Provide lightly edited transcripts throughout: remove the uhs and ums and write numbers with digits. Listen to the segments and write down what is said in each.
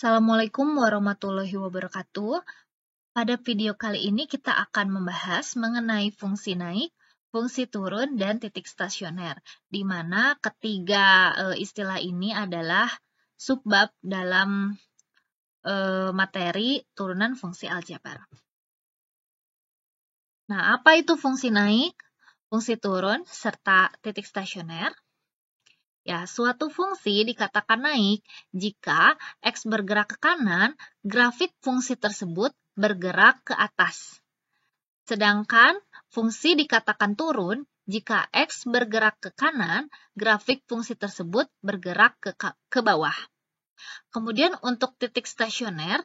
Assalamualaikum warahmatullahi wabarakatuh. Pada video kali ini kita akan membahas mengenai fungsi naik, fungsi turun, dan titik stasioner, di mana ketiga istilah ini adalah subbab dalam materi turunan fungsi aljabar. Nah, apa itu fungsi naik, fungsi turun, serta titik stasioner? Ya, suatu fungsi dikatakan naik jika X bergerak ke kanan, grafik fungsi tersebut bergerak ke atas. Sedangkan fungsi dikatakan turun jika X bergerak ke kanan, grafik fungsi tersebut bergerak ke bawah. Kemudian untuk titik stasioner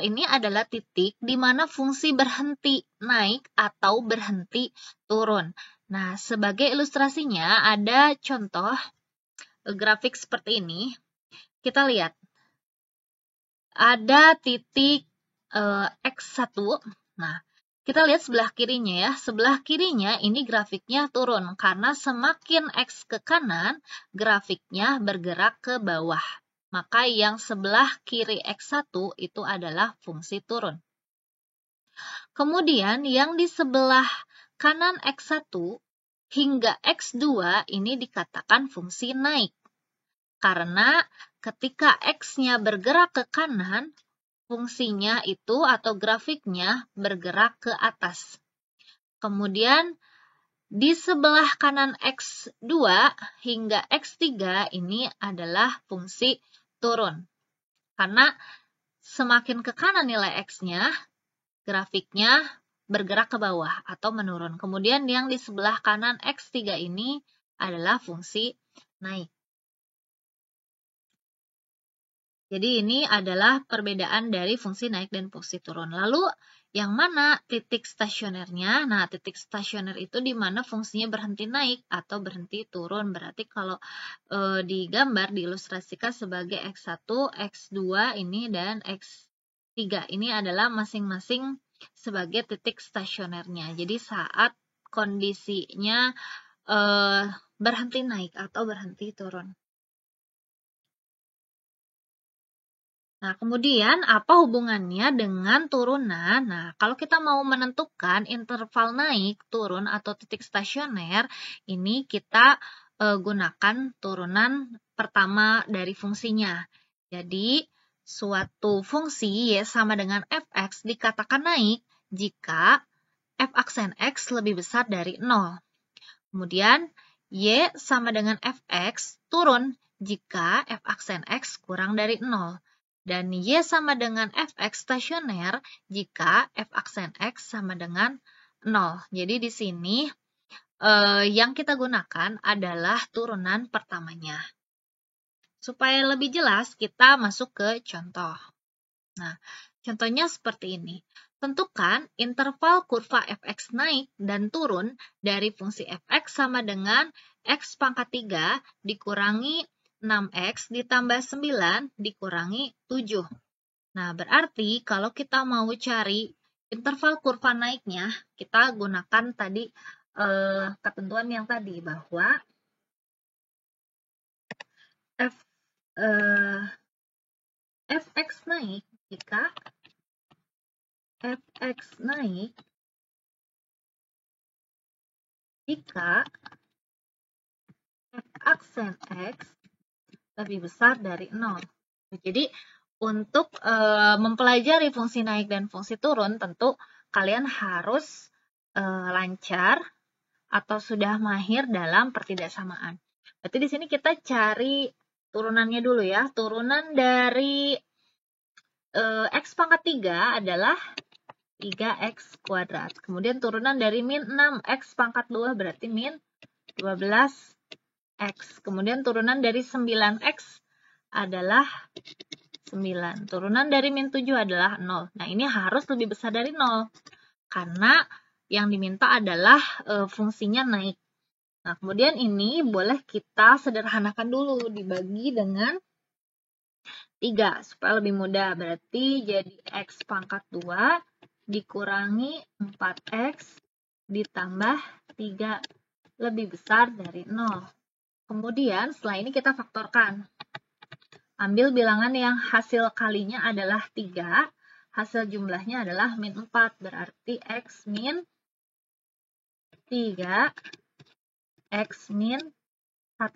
ini adalah titik di mana fungsi berhenti naik atau berhenti turun. Nah, sebagai ilustrasinya ada contoh grafik seperti ini. Kita lihat. Ada titik X1. Nah, kita lihat sebelah kirinya ya. Sebelah kirinya ini grafiknya turun karena semakin X ke kanan, grafiknya bergerak ke bawah. Maka yang sebelah kiri X1 itu adalah fungsi turun. Kemudian yang di sebelah kanan X1 hingga X2 ini dikatakan fungsi naik. Karena ketika X-nya bergerak ke kanan, fungsinya itu atau grafiknya bergerak ke atas. Kemudian di sebelah kanan X2 hingga X3 ini adalah fungsi turun. Karena semakin ke kanan nilai X-nya, grafiknya bergerak ke bawah atau menurun. Kemudian yang di sebelah kanan X3 ini adalah fungsi naik. Jadi ini adalah perbedaan dari fungsi naik dan fungsi turun. Lalu yang mana titik stasionernya? Nah, titik stasioner itu di mana fungsinya berhenti naik atau berhenti turun. Berarti kalau digambar, diilustrasikan sebagai X1, X2 ini, dan X3 ini adalah masing-masing sebagai titik stasionernya. Jadi saat kondisinya berhenti naik atau berhenti turun. Nah, kemudian apa hubungannya dengan turunan? Nah, kalau kita mau menentukan interval naik, turun, atau titik stasioner, ini kita gunakan turunan pertama dari fungsinya. Jadi, suatu fungsi Y sama dengan fx dikatakan naik jika f aksen x lebih besar dari 0. Kemudian, Y sama dengan fx turun jika f aksen x kurang dari 0. Dan Y sama dengan fx stasioner jika f aksen x sama dengan 0. Jadi di sini yang kita gunakan adalah turunan pertamanya. Supaya lebih jelas, kita masuk ke contoh. Nah, contohnya seperti ini. Tentukan interval kurva fx naik dan turun dari fungsi fx sama dengan x pangkat 3 dikurangi 6x ditambah 9 dikurangi 7. Nah, berarti kalau kita mau cari interval kurva naiknya, kita gunakan tadi ketentuan yang tadi bahwa fx naik jika fx naik jika f aksen x lebih besar dari 0. Jadi, untuk mempelajari fungsi naik dan fungsi turun, tentu kalian harus lancar atau sudah mahir dalam pertidaksamaan. Berarti di sini kita cari turunannya dulu ya. Turunan dari x pangkat 3 adalah 3x kuadrat. Kemudian turunan dari min 6x pangkat 2 berarti min 12x. Kemudian turunan dari 9x adalah 9. Turunan dari min 7 adalah 0. Nah, ini harus lebih besar dari 0. Karena yang diminta adalah fungsinya naik. Nah, kemudian ini boleh kita sederhanakan dulu. Dibagi dengan 3 supaya lebih mudah. Berarti jadi x pangkat 2 dikurangi 4x ditambah 3 lebih besar dari 0. Kemudian setelah ini kita faktorkan. ambil bilangan yang hasil kalinya adalah 3, hasil jumlahnya adalah min 4, berarti X min 3, X min 1.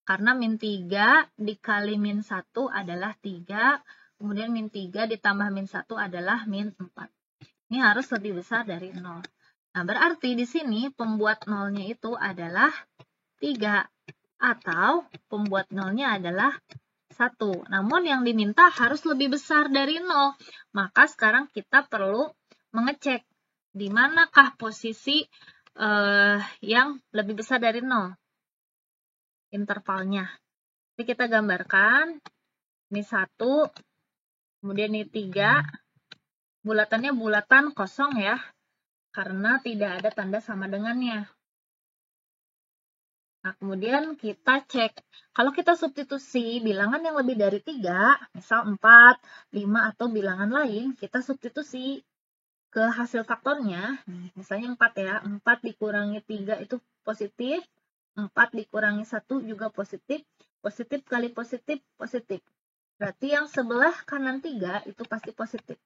Karena min 3 dikali min 1 adalah 3, kemudian min 3 ditambah min 1 adalah min 4. Ini harus lebih besar dari 0. Nah, berarti di sini pembuat nolnya itu adalah 3, atau pembuat nolnya adalah 1. Namun yang diminta harus lebih besar dari 0. Maka sekarang kita perlu mengecek di manakah posisi yang lebih besar dari 0. Intervalnya. Jadi kita gambarkan ini 1, kemudian ini 3, bulatannya bulatan kosong ya, karena tidak ada tanda sama dengannya. Nah, kemudian kita cek, kalau kita substitusi bilangan yang lebih dari 3, misal 4, 5, atau bilangan lain, kita substitusi ke hasil faktornya, misalnya 4 ya, 4 dikurangi 3 itu positif, 4 dikurangi 1 juga positif, positif kali positif, positif. Berarti yang sebelah kanan 3 itu pasti positif.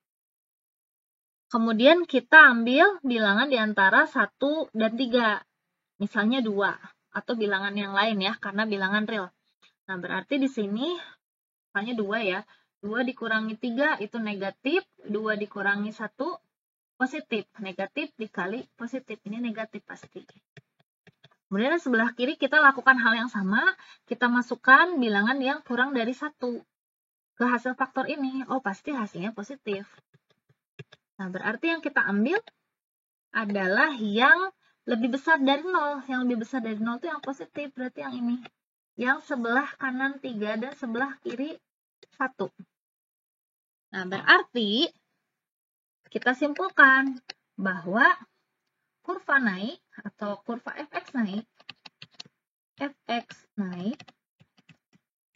Kemudian kita ambil bilangan di antara 1 dan 3, misalnya 2, atau bilangan yang lain ya, karena bilangan real. Nah, berarti di sini, misalnya 2 ya, 2 dikurangi 3 itu negatif, 2 dikurangi 1 positif, negatif dikali positif, ini negatif pasti. Kemudian sebelah kiri kita lakukan hal yang sama, kita masukkan bilangan yang kurang dari 1 ke hasil faktor ini. Oh, pasti hasilnya positif. Nah, berarti yang kita ambil adalah yang lebih besar dari 0. Yang lebih besar dari 0 itu yang positif, berarti yang ini. Yang sebelah kanan 3 dan sebelah kiri 1. Nah, berarti kita simpulkan bahwa kurva naik atau kurva fx naik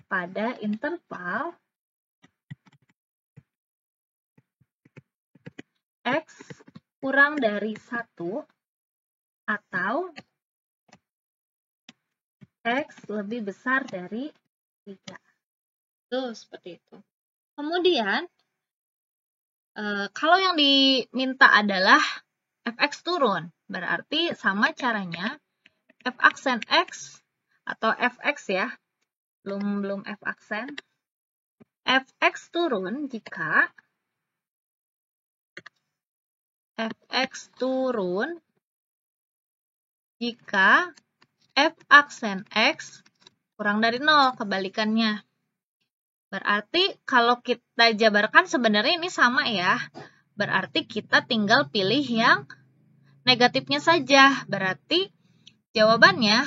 pada interval x kurang dari 1 atau x lebih besar dari 3. Tuh, seperti itu. Kemudian, kalau yang diminta adalah fx turun, berarti sama caranya f aksen x atau fx ya, belum f aksen. Fx turun jika fx turun jika f aksen x kurang dari 0, kebalikannya. Berarti kalau kita jabarkan sebenarnya ini sama ya. Berarti kita tinggal pilih yang negatifnya saja. Berarti jawabannya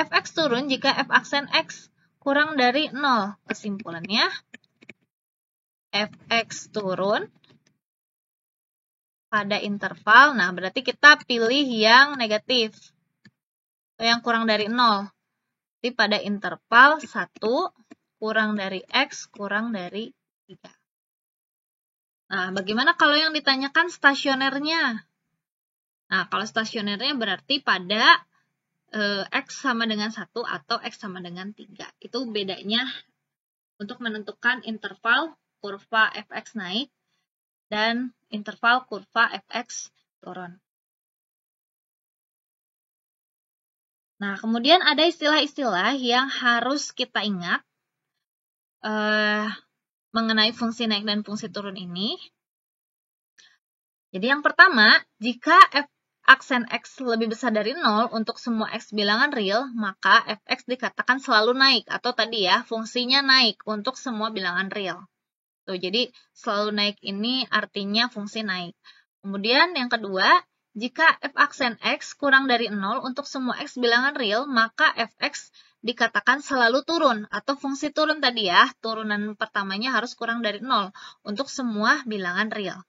fx turun jika f aksen x kurang dari 0. Kesimpulannya fx turun pada interval. Nah, berarti kita pilih yang negatif. Yang kurang dari 0. Jadi pada interval 1 kurang dari x kurang dari 3. Nah, bagaimana kalau yang ditanyakan stasionernya? Nah, kalau stasionernya berarti pada x sama dengan 1 atau x sama dengan 3. Itu bedanya untuk menentukan interval kurva fx naik dan interval kurva fx turun. Nah, kemudian ada istilah-istilah yang harus kita ingat mengenai fungsi naik dan fungsi turun ini. Jadi yang pertama, jika f aksen x lebih besar dari 0 untuk semua x bilangan real, maka fx dikatakan selalu naik, atau tadi ya, fungsinya naik untuk semua bilangan real. Tuh, jadi selalu naik ini artinya fungsi naik. Kemudian yang kedua, jika f aksen x kurang dari 0 untuk semua x bilangan real, maka fx dikatakan selalu turun, atau fungsi turun tadi ya, turunan pertamanya harus kurang dari 0 untuk semua bilangan real.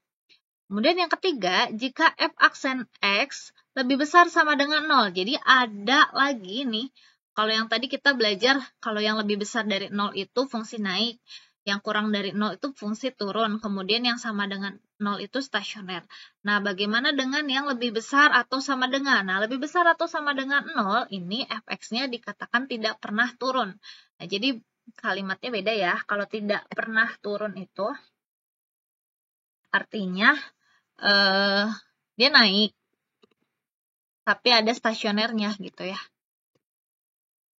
Kemudian yang ketiga, jika f aksen x lebih besar sama dengan 0. Jadi ada lagi nih, kalau yang tadi kita belajar, kalau yang lebih besar dari 0 itu fungsi naik, yang kurang dari 0 itu fungsi turun, kemudian yang sama dengan 0 itu stasioner. Nah, bagaimana dengan yang lebih besar atau sama dengan? Nah, lebih besar atau sama dengan 0, ini fx-nya dikatakan tidak pernah turun. Nah, jadi kalimatnya beda ya. Kalau tidak pernah turun itu artinya dia naik, tapi ada stasionernya gitu ya.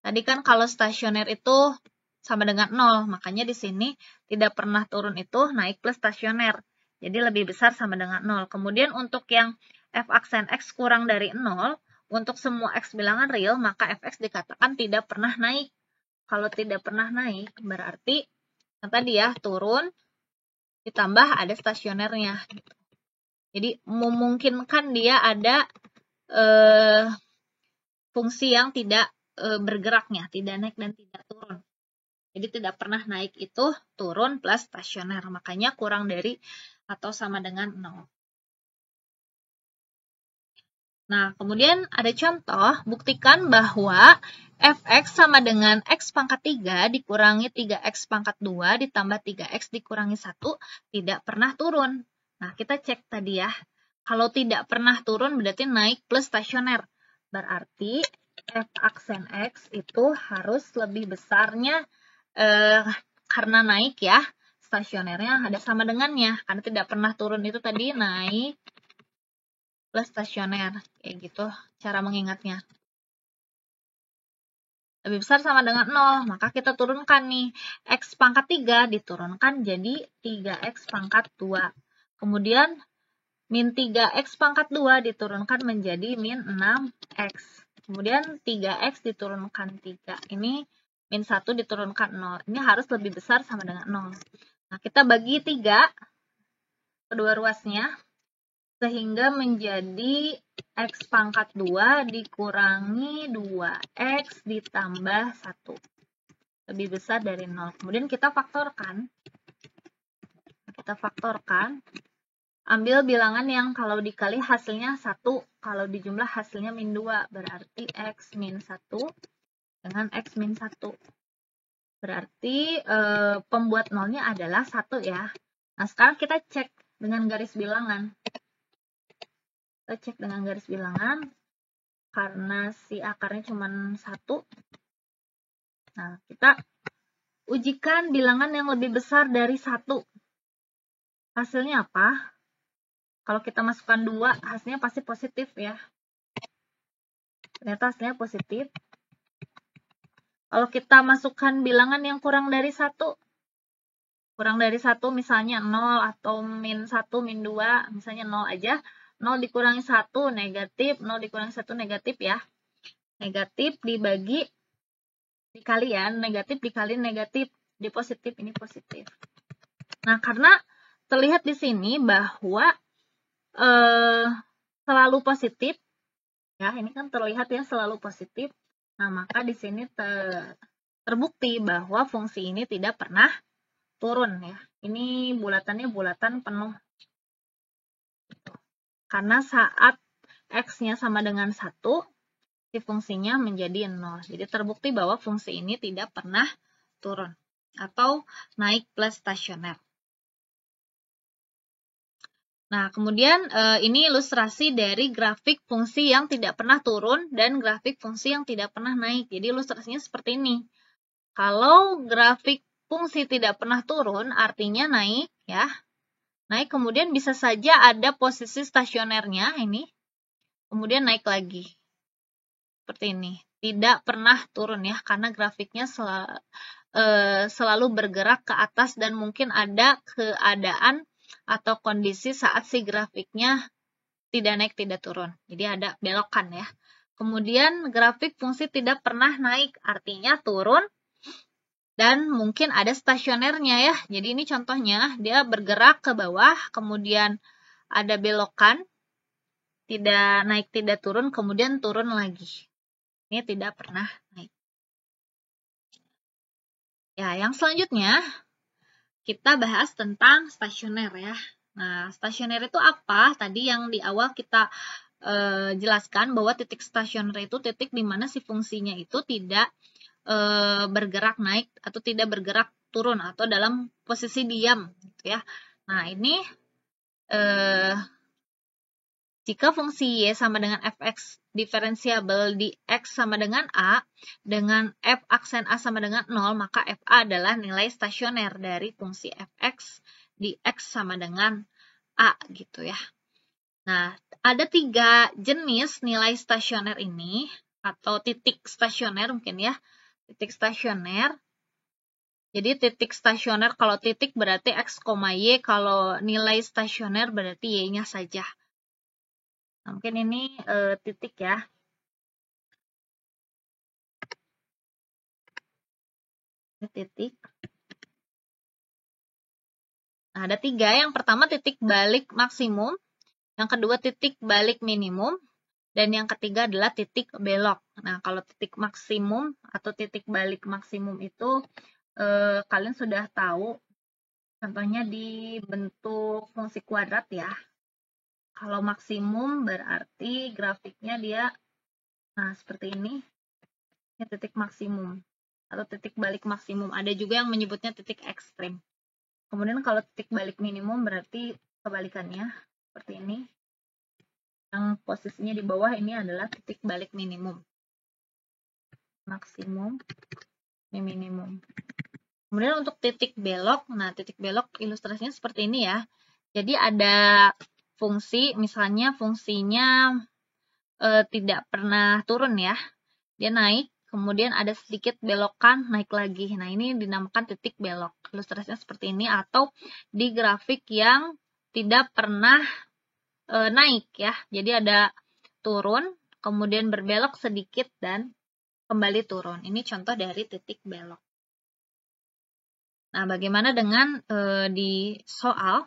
Tadi kan kalau stasioner itu sama dengan 0, makanya di sini tidak pernah turun itu naik plus stasioner. Jadi lebih besar sama dengan 0. Kemudian untuk yang f aksen x kurang dari 0, untuk semua x bilangan real, maka fx dikatakan tidak pernah naik. Kalau tidak pernah naik, berarti yang tadi ya, turun, ditambah ada stasionernya. Jadi memungkinkan dia ada fungsi yang tidak bergeraknya, tidak naik dan tidak turun. Jadi tidak pernah naik itu turun plus stasioner, makanya kurang dari atau sama dengan 0. Nah, kemudian ada contoh, buktikan bahwa fx sama dengan x pangkat 3 dikurangi 3x pangkat 2 ditambah 3x dikurangi 1 tidak pernah turun. Nah, kita cek tadi ya. Kalau tidak pernah turun berarti naik plus stasioner. Berarti f aksen x itu harus lebih besarnya karena naik ya. Stasionernya ada sama dengannya. Karena tidak pernah turun itu tadi naik plus stasioner. Kayak gitu cara mengingatnya. Lebih besar sama dengan 0, maka kita turunkan nih. X pangkat 3 diturunkan jadi 3x pangkat 2. Kemudian min 3x pangkat 2 diturunkan menjadi min 6x. Kemudian 3x diturunkan 3. Ini min 1 diturunkan 0. Ini harus lebih besar sama dengan 0. Nah, kita bagi 3 kedua ruasnya. Sehingga menjadi x pangkat 2 dikurangi 2x ditambah 1. Lebih besar dari 0. Kemudian kita faktorkan. Ambil bilangan yang kalau dikali hasilnya 1. Kalau dijumlah hasilnya min 2. Berarti x min 1 dengan x min 1. Berarti pembuat nolnya adalah 1 ya. Nah, sekarang kita cek dengan garis bilangan. Kita cek dengan garis bilangan. Karena si akarnya cuma 1. Nah, kita ujikan bilangan yang lebih besar dari 1. Hasilnya apa? Kalau kita masukkan 2, hasilnya pasti positif ya. Ternyata hasilnya positif. Kalau kita masukkan bilangan yang kurang dari 1, misalnya 0 atau min 1, min 2, misalnya 0 aja. 0 dikurangi 1 negatif, 0 dikurangi 1 negatif ya. Negatif dikali ya, negatif dikali negatif, di positif, ini positif. Nah, karena terlihat di sini bahwa selalu positif, ya ini kan terlihat ya selalu positif. Nah, maka di sini terbukti bahwa fungsi ini tidak pernah turun ya. Ini bulatannya bulatan penuh. Karena saat x-nya sama dengan 1, si fungsinya menjadi 0. Jadi terbukti bahwa fungsi ini tidak pernah turun atau naik plus stasioner. Nah, kemudian ini ilustrasi dari grafik fungsi yang tidak pernah turun dan grafik fungsi yang tidak pernah naik. Jadi ilustrasinya seperti ini. Kalau grafik fungsi tidak pernah turun, artinya naik ya. Naik kemudian bisa saja ada posisi stasionernya ini. Kemudian naik lagi. Seperti ini. Tidak pernah turun ya, karena grafiknya selalu bergerak ke atas dan mungkin ada keadaan atau kondisi saat si grafiknya tidak naik, tidak turun. Jadi ada belokan ya. Kemudian grafik fungsi tidak pernah naik, artinya turun dan mungkin ada stasionernya ya. Jadi ini contohnya, dia bergerak ke bawah, kemudian ada belokan, tidak naik, tidak turun, kemudian turun lagi. Ini tidak pernah naik. Ya, yang selanjutnya kita bahas tentang stasioner ya. Nah, stasioner itu apa? Tadi yang di awal kita jelaskan bahwa titik stasioner itu titik di mana si fungsinya itu tidak bergerak naik atau tidak bergerak turun atau dalam posisi diam gitu ya. Nah, ini Jika fungsi y sama dengan fx diferensiabel di x sama dengan a, dengan f aksen a sama dengan 0, maka fa adalah nilai stasioner dari fungsi fx di x sama dengan a gitu ya. Nah, ada 3 jenis nilai stasioner ini, atau titik stasioner mungkin ya. Titik stasioner. Jadi titik stasioner kalau titik berarti x, y, kalau nilai stasioner berarti y-nya saja. Nah, mungkin ini titik ya. Ini titik. Nah, ada 3. Yang pertama titik balik maksimum. Yang kedua titik balik minimum. Dan yang ketiga adalah titik belok. Nah, kalau titik maksimum atau titik balik maksimum itu kalian sudah tahu. Contohnya di bentuk fungsi kuadrat ya. Kalau maksimum berarti grafiknya dia seperti ini. Ini titik maksimum atau titik balik maksimum. Ada juga yang menyebutnya titik ekstrim. Kemudian kalau titik balik minimum berarti kebalikannya seperti ini. Yang posisinya di bawah ini adalah titik balik minimum. Maksimum, ini minimum. Kemudian untuk titik belok, nah titik belok ilustrasinya seperti ini ya. Jadi ada fungsi, misalnya fungsinya tidak pernah turun ya. Dia naik, kemudian ada sedikit belokan, naik lagi. Nah, ini dinamakan titik belok. Ilustrasinya seperti ini, atau di grafik yang tidak pernah naik ya. Jadi ada turun, kemudian berbelok sedikit, dan kembali turun. Ini contoh dari titik belok. Nah, bagaimana dengan di soal?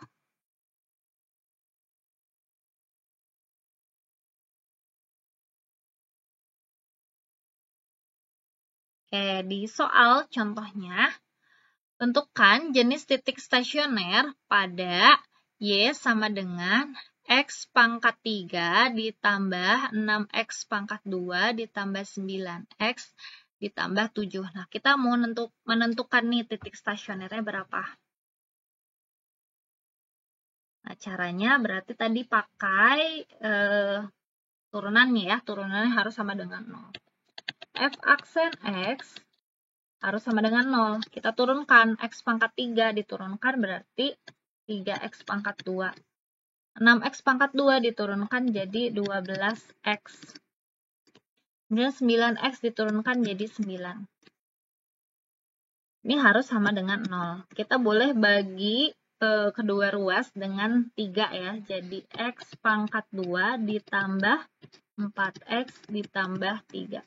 Oke, di soal contohnya, tentukan jenis titik stasioner pada Y sama dengan X pangkat 3 ditambah 6X pangkat 2 ditambah 9X ditambah 7. Nah, kita mau menentukan nih titik stasionernya berapa. Nah, caranya berarti tadi pakai turunannya ya. Turunannya harus sama dengan 0. F aksen X harus sama dengan 0. Kita turunkan X pangkat 3 diturunkan berarti 3X pangkat 2. 6X pangkat 2 diturunkan jadi 12X. Kemudian 9X diturunkan jadi 9. Ini harus sama dengan 0. Kita boleh bagi kedua ruas dengan 3 ya. Jadi X pangkat 2 ditambah 4X ditambah 3.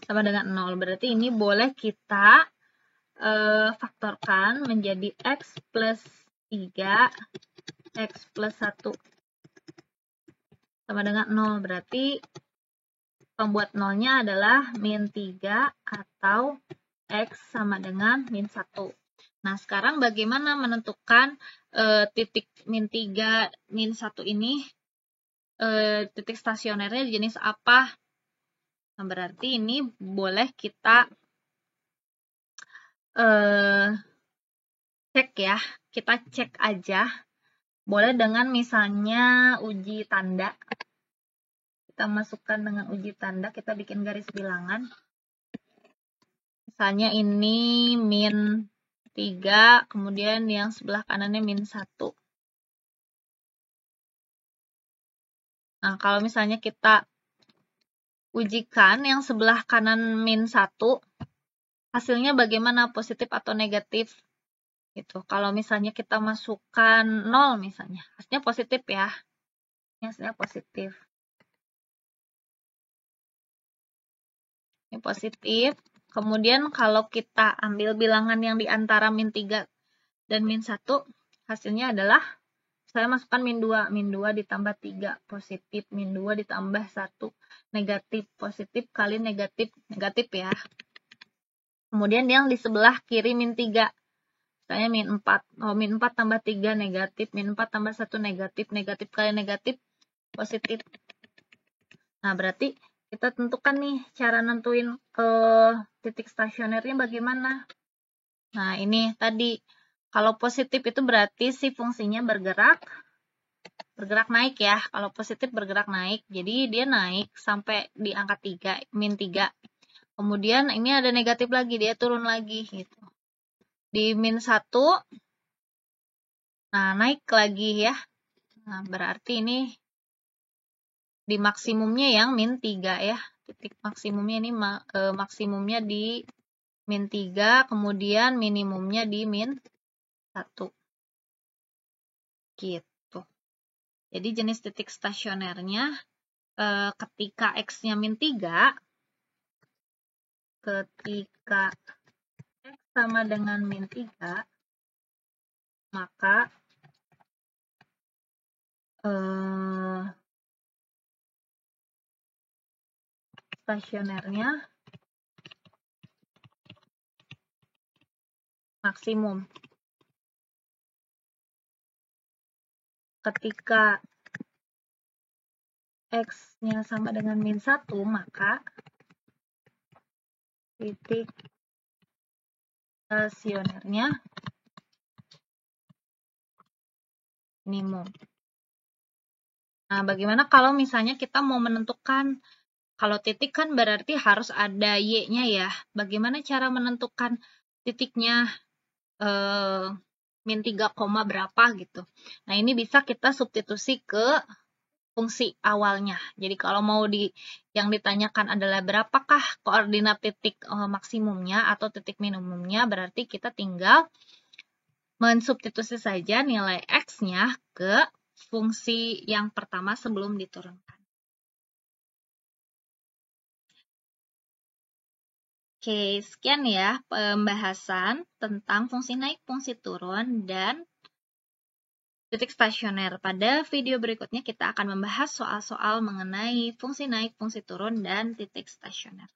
Sama dengan 0. Berarti ini boleh kita faktorkan menjadi X plus 3, X plus 1 sama dengan 0. Berarti pembuat 0-nya adalah min 3 atau X sama dengan min 1. Nah, sekarang bagaimana menentukan titik min 3, min 1 ini titik stasionernya jenis apa? Nah, berarti ini boleh kita cek ya. Kita cek aja. Boleh dengan misalnya uji tanda. Kita masukkan dengan uji tanda, kita bikin garis bilangan. Misalnya ini min 3, kemudian yang sebelah kanannya min 1. Nah, kalau misalnya kita ujikan yang sebelah kanan min 1, hasilnya bagaimana, positif atau negatif? Gitu. Kalau misalnya kita masukkan 0 misalnya, hasilnya positif ya. Hasilnya positif. Ini positif. Kemudian kalau kita ambil bilangan yang di antara min 3 dan min 1, hasilnya adalah saya masukkan min 2. Min 2 ditambah 3 positif. Min 2 ditambah 1 negatif. Positif kali negatif. Negatif ya. Kemudian yang di sebelah kiri min 3. Misalnya min 4. Oh, min 4 tambah 3 negatif. Min 4 tambah 1 negatif. Negatif kali negatif positif. Nah, berarti kita tentukan nih cara nentuin titik stasionernya bagaimana. Nah, ini tadi. Kalau positif itu berarti si fungsinya bergerak. bergerak naik ya. Kalau positif bergerak naik, jadi dia naik sampai di angka 3, min 3. Kemudian ini ada negatif lagi, dia turun lagi gitu. Di min 1, nah naik lagi ya. Nah, berarti ini di maksimumnya yang min 3 ya. Titik maksimumnya ini maksimumnya di min 3, kemudian minimumnya di min 1. Gitu. Jadi jenis titik stasionernya ketika X-nya min 3, ketika X sama dengan min 3, maka stasionernya maksimum. Ketika X-nya sama dengan min 1, maka titik stasionernya minimum. Nah, bagaimana kalau misalnya kita mau menentukan, kalau titik kan berarti harus ada Y-nya ya. Bagaimana cara menentukan titiknya min 3, berapa gitu. Nah, ini bisa kita substitusi ke fungsi awalnya. Jadi kalau mau yang ditanyakan adalah berapakah koordinat titik maksimumnya atau titik minimumnya, berarti kita tinggal mensubstitusi saja nilai X-nya ke fungsi yang pertama sebelum diturunkan. Oke, sekian ya pembahasan tentang fungsi naik, fungsi turun, dan titik stasioner. Pada video berikutnya kita akan membahas soal-soal mengenai fungsi naik, fungsi turun, dan titik stasioner.